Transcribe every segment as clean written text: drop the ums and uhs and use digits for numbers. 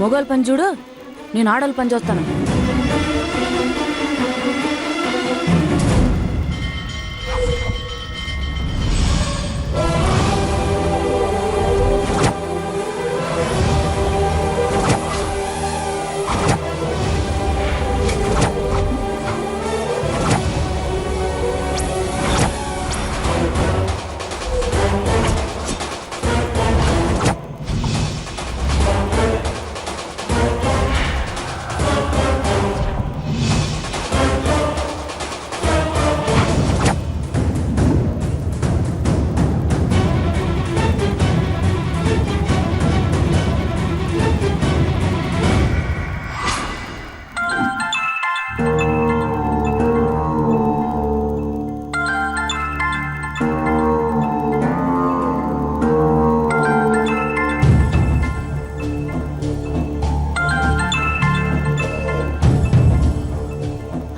మొగోళ్ళ పని చూడు, నేను ఆడోళ్ళ పని చూస్తాను.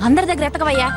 అందరి దగ్గర ఎత్తకవయ్యా.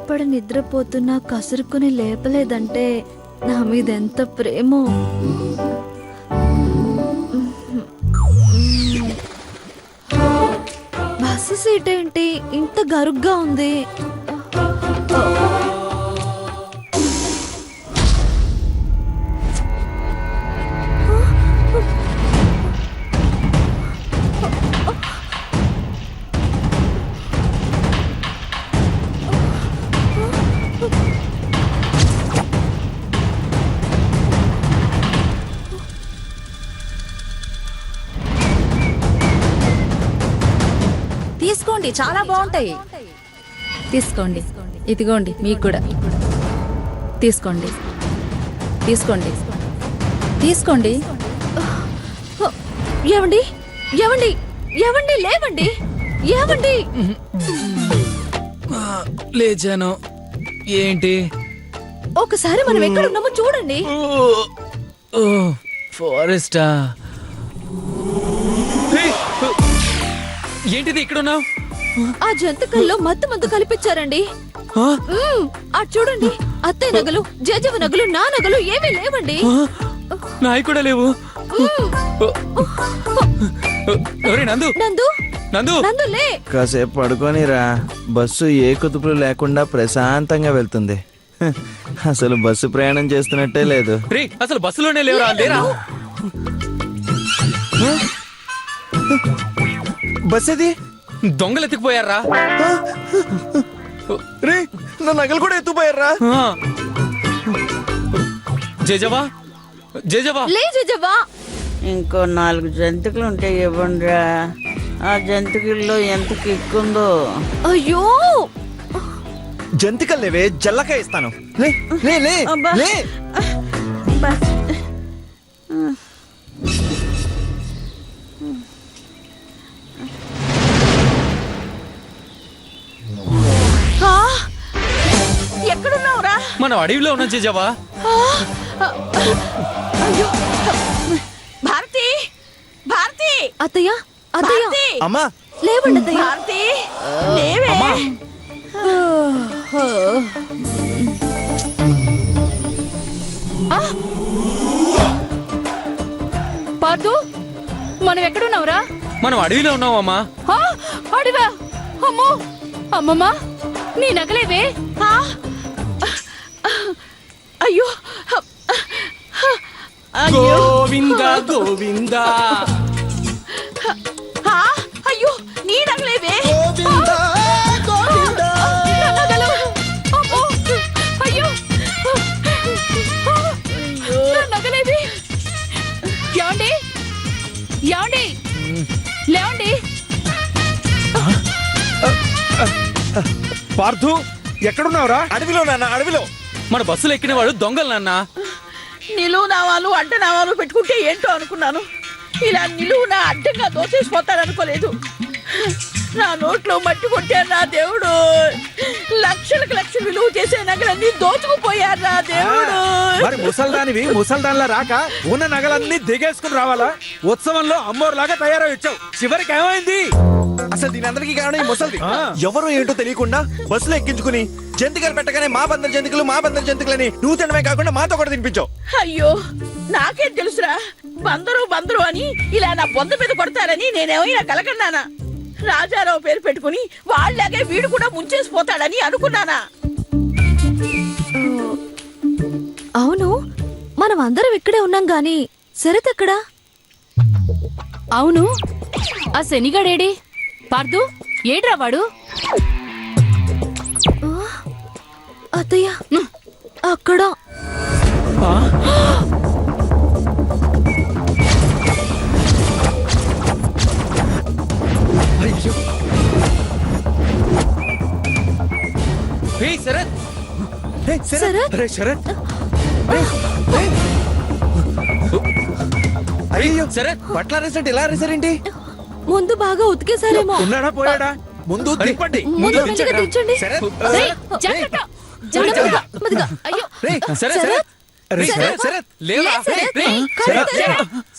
పడి నిద్రపోతున్నా కసురుకుని లేపలేదంటే నా మీద ఎంత ప్రేమో. బస్సు సీట్ ఏంటి ఇంత గరుగ్గా ఉంది? తీసుకోండి, చాలా బాగుంటాయి. తీసుకోండి, ఇదిగోండి మీకు కూడా. తీసుకోండి తీసుకోండి తీసుకోండి. ఏవండి ఏవండి ఏవండి లేవండి, ఏవండి. లేచాను. ఏంటి? ఒకసారి మనం ఎక్కడున్నామో చూడండి. ఫారెస్టా? ఏంటిది ఇక్కడ ఉన్నావు? ఆ జంతికల్లో మత్తు మందు కల్పించారండి. అటు చూడండి, అత్తయ్య నగలు, జేజవ నగలు, నా నగలు ఏమీ లేవండి. నాయి కూడా లేవు. నందు నందు నందు నందు లే. కాసేపు పడుకోనిరా, బస్సు ఏ కుదుపులు లేకుండా ప్రశాంతంగా వెళ్తుంది. అసలు బస్సు ప్రయాణం చేస్తున్నట్టే లేదు. రే, అసలు బస్సులోనే లేవురా. లేరా? బస్ ఇది దొంగలు ఎత్తుకుపోయారా? రే, నా నగలు కూడా ఎత్తుపోయారా? జేజవా జేజవా లే జేజవ్వా. ఇంకో 4 జంతికలు ఉంటే ఇవ్వండిరా. ఆ జంతికల్లో ఎంత కిక్కుందో. అయ్యో, జంతికలు లేవే, జల్లకాయ ఇస్తాను. లే లే లే అబ్బా. లే. ఎక్కడున్నావురా? మనం అడవిలో ఉన్నాం జేజవా. అయ్యో భారతి, అత్తయ్య అత్తయ్య భారతి! అమ్మా లేవండి అత్తయ్య. భారతి లేవే పార్దు మనం ఎక్కడున్నావురా? మనం అడవిలో ఉన్నావమ్మా. అడివా? అమ్మో అమ్మమ్మా నీ నగలేవే? ఆ! అయ్యో అయ్యో గోవింద గోవింద ఆ! అయ్యో నీ నగలేవే నా నగలు! అమ్మో! అయ్యో! నా నగలేవి? ఏమండి? ఏమండి? లేవండి. పార్థు ఎక్కడున్నావురా? అడవిలో నాన్న అడవిలో. మన బస్సులో ఎక్కిన వాడు దొంగలు నాన్న. నిలువు నామాలు అడ్డ నామాలు పెట్టుకుంటే ఏంటో అనుకున్నాను. ఇలా నిలువున అడ్డంగా దోసేసిపోతారనుకోలేదు. నా నోట్లో మట్టి కొట్టారు నా దేవుడు. లక్షలకు లక్షలు విలువ చేసే నగలన్నీ దోచుకుపోయారు నా దేవుడు. మరి ముసల్దానివి ముసల్దాన్లా రాక ఉన్న నగలన్నీ దిగేసుకుని రావాలా? ఉత్సవంలో అమ్మోరులాగా తయారై వచ్చావు. చివరికి ఏమైంది? అసలు దీని అందరికీ కారణం ఈ ముసల్ది. ఆ. ఎవరో ఏంటో తెలియకుండా బస్సులో ఎక్కించుకుని జంతికలు పెట్టగానే మా బందరు జంతికలని నువ్వు తినడమే కాకుండా మాతో కూడా తినిపించావు. అయ్యో నాకేం తెలుసురా, బందరు బందరు అని ఇలా నా బొంద మీద కొడతారని నేనేమైనా కలకన్నానా? రాజారావు పేరు పెట్టుకుని వాళ్ళలాగే వీడు కూడా ముంచేసిపోతాడని అనుకున్నానా? అవును, మనం అందరం ఇక్కడే ఉన్నాం గాని శరత్ ఎక్కడా? అవును, ఆ శనిగాడేడి? పార్దు ఏడ్రా వాడు? అత్తయ్య అక్కడ. హే శరత్, శరత్ అరే శరత్, అయ్యో శరత్ పట్ల రేసంటే ఇలా రేసారేంటి? ముందు బాగా ఉతికేసారేమో. ఉన్నాడా పోయాడా? ముందు తిప్పండి. ముందు మెల్లిగా దించండి. శరత్, రేయ్, జాగ్రత్త! జాగ్రత్తగా! మెదుగా. అయ్యో! రేయ్, శరత్ శరత్ అరే శరత్, శరత్, లేవా? శరత్, రేయ్, Sharath,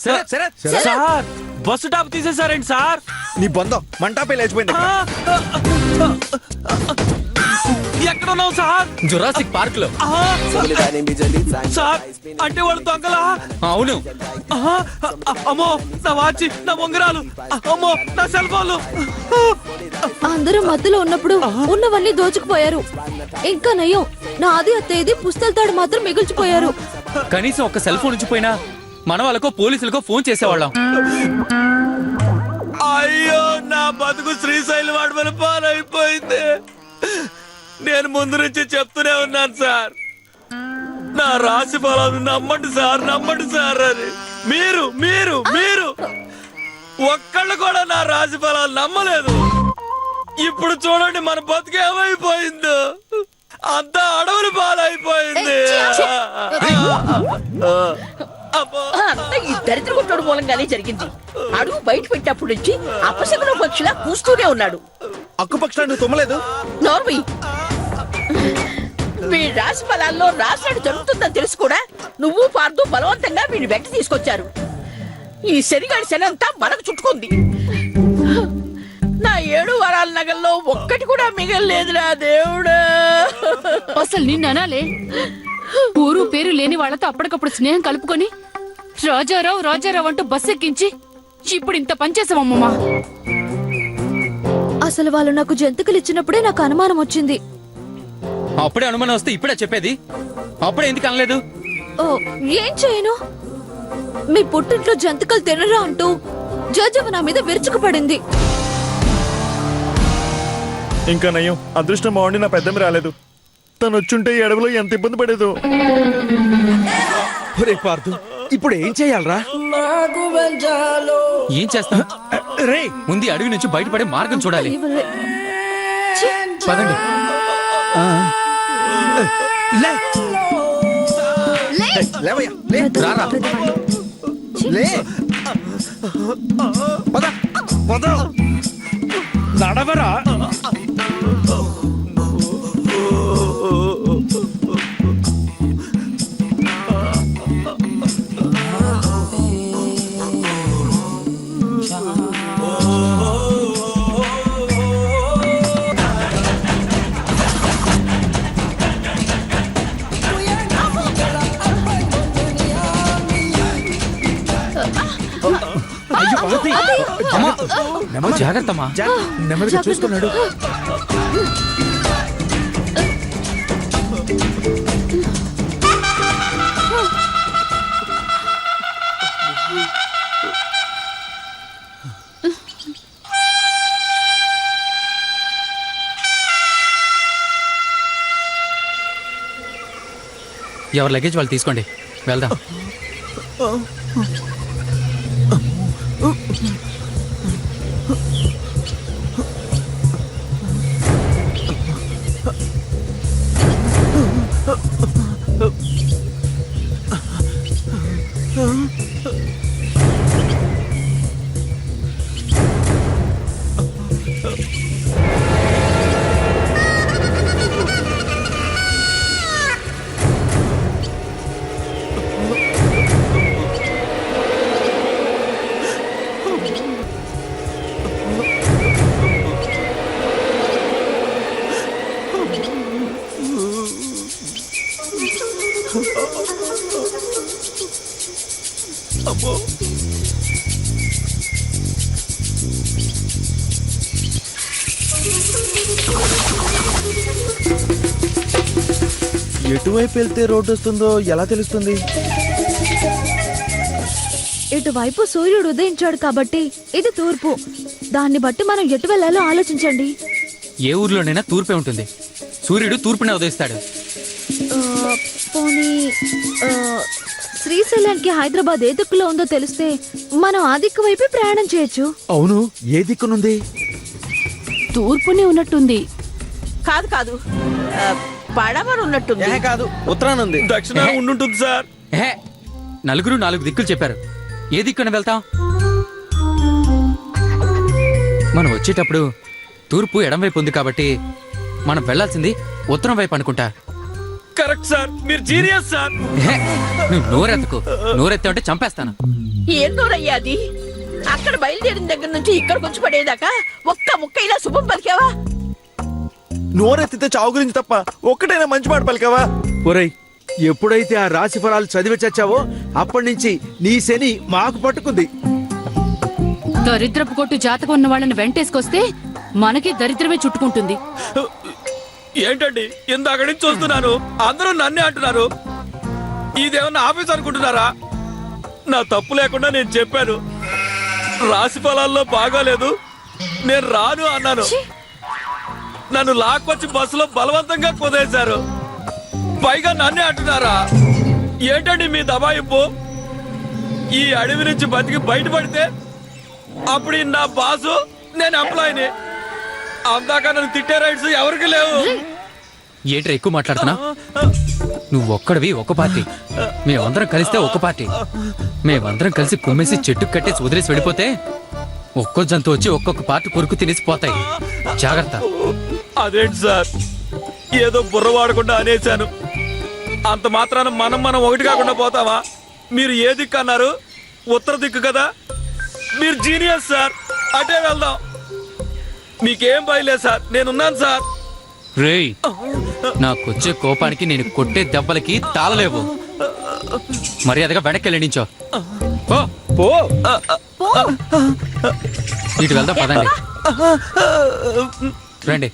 Sharath Sharath, sir bus top తీసేసారండి సార్. నీ బొందం మంటాపై లేచిపోయింది. ఎక్కడున్నావు సార్? జురాసిక్ పార్క్ లో. సార్ అంటే వాళ్ళు దొంగలా? అవును. అమ్మో నా వాచి, నా ఉంగరాలు, అమ్మో నా సెల్ ఫోన్లు. అందరూ మధ్యలో ఉన్నప్పుడు ఉన్నవన్నీ దోచుకుపోయారు. ఇంకా నయం, నాది అత్తయ్యది పుస్తలతాడు మాత్రం మిగిల్చిపోయారు. కనీసం ఒక సెల్ ఫోన్ ఉంచిపోయినా మన వాళ్ళకో పోలీసులకో ఫోన్ చేసేవాళ్ళం. అయ్యో నా బతుకు శ్రీశైలం వాడి పాలైపోయింది. నేను ముందు నుంచి చెప్తూనే ఉన్నాను సార్, నా రాశి ఫలాలు నమ్మండి సార్ అని. మీరు మీరు మీరు ఒక్కళ్ళు కూడా నా రాశి ఫలాలు నమ్మలేదు. ఇప్పుడు చూడండి మన బతుకు ఏమైపోయిందో. అంతా అడవులు పాలైపోయింది. అంతా ఈ దరిద్ర కొట్టడు మూలంగానే జరిగింది. అడుగు బయట పెట్టినప్పటి నుంచి అపశకున పక్షిలా కూస్తూనే ఉన్నాడు. అక్కుపక్షాన్ని నువ్వు తుమ్మలేదు. నోర్మి, వీడి రాశి ఫలాల్లో రాసినట్టు జరుగుతుందని తెలుసు కూడా నువ్వు పార్దు బలవంతంగా వీడిని వెంట తీసుకొచ్చారు. ఈ శనిగాడి శని అంతా మనకు చుట్టుకుంది. నా 7 వారాల నగల్లో ఒక్కటి కూడా మిగలలేదురా దేవుడా. అసలు నిన్ను అనాలే. ఊరు పేరు లేని వాళ్ళతో అప్పటికప్పుడు స్నేహం కలుపుకొని రాజారావు అంటూ బస్ ఎక్కించి ఇప్పుడు ఇంత పనిచేసావమ్మమ్మా. అసలు వాళ్ళు నాకు జంతికలు ఇచ్చినప్పుడే నాకు అనుమానం వచ్చింది. అప్పుడే అనుమానం వస్తే ఇప్పుడే చెప్పేది. అప్పుడే ఎందుకు అనలేదు? ఓ, ఏం చేయను? మీ పుట్టింట్లో జంతికలు తినరా అంటూ జడ్జి నా మీద విరుచుకుపడింది. ఇంకా నయం, అదృష్టం బాగుండి నా పెద్దమ్మ రాలేదు. తను వచ్చుంటే ఈ అడవిలో ఎంత ఇబ్బంది పడేదో. ఒరే పార్థు, ఇప్పుడు ఏం చెయ్యాలరా? ఏం చేస్తాం? రే ముందు అడవి నుంచి బయటపడే మార్గం చూడాలి. ఛీ! పదండి. లే. లేవయ్యా, లే. రారా. లే. పద. పద. నడవరా. అమ్మా జాగ్రత్త అమ్మా. నెమ్మదిగా చూసుకున్నాడు. ఎవరి లగేజ్ వాళ్ళు తీసుకోండి, వెళ్దాం. ఎటువైపు వెళ్తే రోడ్డు వస్తుందో ఎలా తెలుస్తుంది? ఇటువైపు సూర్యుడు ఉదయించాడు కాబట్టి ఇది తూర్పు. దాన్ని బట్టి మనం ఎటు వెళ్ళాలో ఆలోచించండి. ఏ ఊర్లోనైనా తూర్పే ఉంటుంది. సూర్యుడు తూర్పునే ఉదయిస్తాడు. పోనీ శ్రీశైలానికి హైదరాబాద్ ఏ దిక్కులో ఉందో తెలిస్తే మనం ఆ దిక్కు వైపు ప్రయాణం చేయొచ్చు. అవును, ఏ దిక్కునుంది? తూర్పునే ఉన్నట్టుంది. కాదు కాదు, పడమర ఉన్నట్టుంది. కాదు, ఉత్తరానుంది. దక్షిణ ఉండుంటుంది సార్. ఏహే, నలుగురు 4 దిక్కులు చెప్పారు. ఏ దిక్కున వెళ్తాం? మనం వచ్చేటప్పుడు తూర్పు ఎడం వైపు ఉంది కాబట్టి మనం వెళ్లాల్సింది ఉత్తరం వైపు అనుకుంటా. కరెక్ట్ సార్, మీరు జీనియస్ సార్. ఏహే, నువ్వు నోరెత్తకు. నోరెత్తా అంటే చంపేస్తాను. ఏం నోరయ్యా అది? అక్కడ బయలుదేరిన దగ్గర నుంచి ఇక్కడికి వచ్చి పడేదాకా ఒక్క ముక్క ఇలా శుభం పలికావా? నోరెత్తితే చావు గురించి తప్ప ఒక్కటైనా మంచి మాట పలికావా? ఒరేయ్, ఎప్పుడైతే ఆ రాశి ఫలాలు చదివి చచ్చావో అప్పటి నుంచి నీ శని మాకు పట్టుకుంది. దరిద్రపు కొట్టు జాతకం ఉన్న వాళ్ళని వెంటేసుకొస్తే మనకి దరిద్రమే చుట్టుకుంటుంది. ఏంటండి ఇందాక నుంచి చూస్తున్నాను, అందరూ నన్నే అంటున్నారు. ఇదేమన్నా ఆఫీస్ అనుకుంటున్నారా? నా తప్పు లేకుండా నేను చెప్పాను, రాశి ఫలాల్లో బాగాలేదు, నేను రాను అన్నాను. నన్ను లాక్కొచ్చి బస్సులో బలవంతంగా కుదేశారు. పైగా నన్నే అంటున్నారా? ఏంటండి మీ దబాయింపు? ఈ అడవి నుంచి బతికి బయటపడితే అప్పుడు నా బాసు, నేను ఎంప్లాయీని. అందాక నన్ను తిట్టే రైట్స్ ఎవరికి లేవు. ఏంట్రా ఎక్కువ మాట్లాడుతున్నా? నువ్వు ఒక్కడివి ఒక పార్టీ, మేమందరం కలిస్తే ఒక పార్టీ. మేమందరం కలిసి కుమ్మేసి చెట్టు కట్టేసి వదిలేసి వెళ్ళిపోతే ఒక్కో జంతువు వచ్చి ఒక్కొక్క పార్టీ కొరుకు తినేసి పోతాయి. జాగ్రత్త. అదేంటి సార్, ఏదో బుర్ర వాడకుండా అనేశాను. అంత మాత్రాన మనం ఒకటి కాకుండా పోతావా? మీరు ఏ దిక్కు అన్నారు? ఉత్తర దిక్కు కదా. మీరు జీనియస్ సార్, అటే వెళ్దాం. మీకేం భయలేదు సార్, నేనున్నాను సార్. రేయ్, నాకొచ్చే కోపానికి నేను కొట్టే దెబ్బలకి తాళలేవు. మర్యాదగా వెనక్కి వెళ్ళించో. ఇటు వెళ్దాం, పదండి. రండి.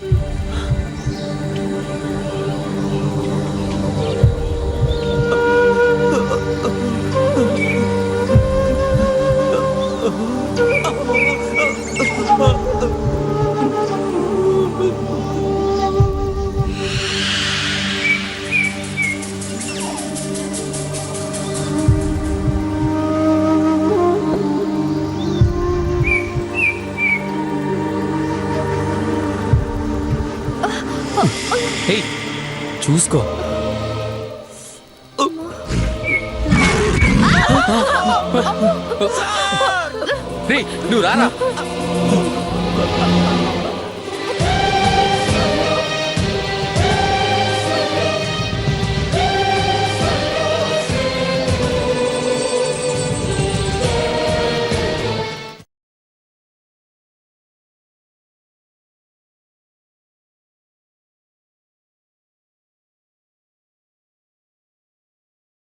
చూసుకో. రేయ్, నువ్వు రారా.